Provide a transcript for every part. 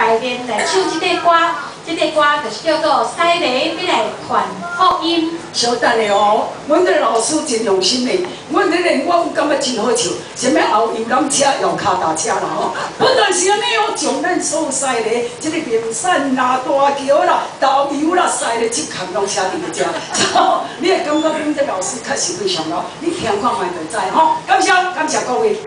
排练来唱这个歌，这个歌就是叫做《西雷要来传福音》。稍等下哦，阮这老师真用心的，阮这个我有感觉真好笑，什么后游览车用脚踏车啦吼，本来是安尼哦，从咱所有西雷，这个平山啦、大桥啦、豆油啦、西雷这项拢写伫遮，你会感觉阮这老师确实非常好，你听看卖就知吼。感谢各位。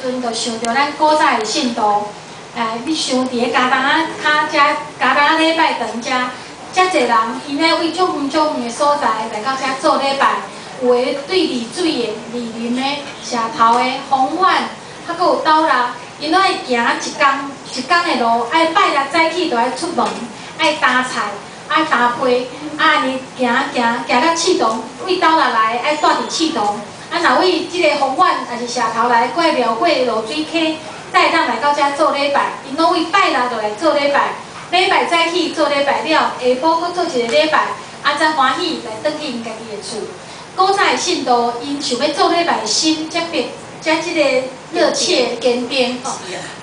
阵就想到咱古早的信徒，你想伫个家当家当礼拜堂遮侪人，因咧为足远的所在来到遮做礼拜，有诶对丽水的、丽林的、社头的、红苑，还佫有斗六，因拢爱行一工的路，爱拜六早起就爱出门，爱担菜。 爱搭配，安尼行到市场，为斗六来爱带伫市场，若为即个红苑也是社头来过庙会落水溪，再当来到遮做礼拜，因拢为拜六就来做礼拜，礼拜早起做礼拜了，下晡佫做一个礼拜，才欢喜来转去因家己的厝。古早的信徒因想要做礼拜的心，才即个热切坚定，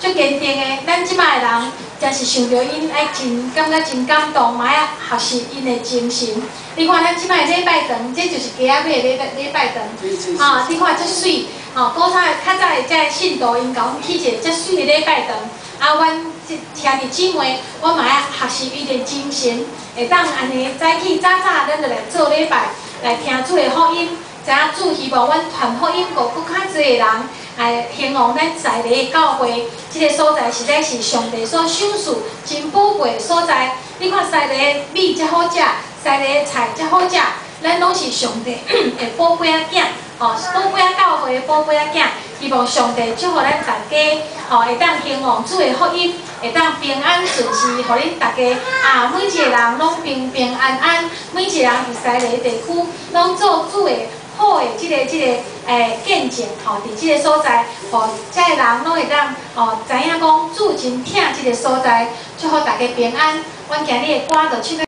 足坚定的。咱即摆的人。 真是想到因爱真感觉真感动，嘛爱学习因的精神。你看咱即摆礼拜堂，这就是家仔买的礼拜堂，你看遮水，古早较早的遮信徒因甲阮起一个遮水的礼拜堂，阮兄弟姊妹，阮嘛爱学习伊的精神，会当安尼早起早咱就来做礼拜，来听主的福音。知影主希望阮传福音，互更较侪的人。 兴旺咱在地的教会，即个所在实在是上帝所赏赐真宝贵的所在。你看在地的米才好食，在地的菜才好食，咱拢是上帝的宝贝仔囝，宝贝仔教会的宝贝仔囝。希望上帝祝福咱大家，会当兴旺主的福音，会当平安顺遂，互恁大家每一个人拢平平安安，每一个人伫在地地区拢做主的。 好的，即个见证伫即个所在，遮个人拢会当知影讲主真疼即个所在，祝福大家平安。阮今日的歌就唱。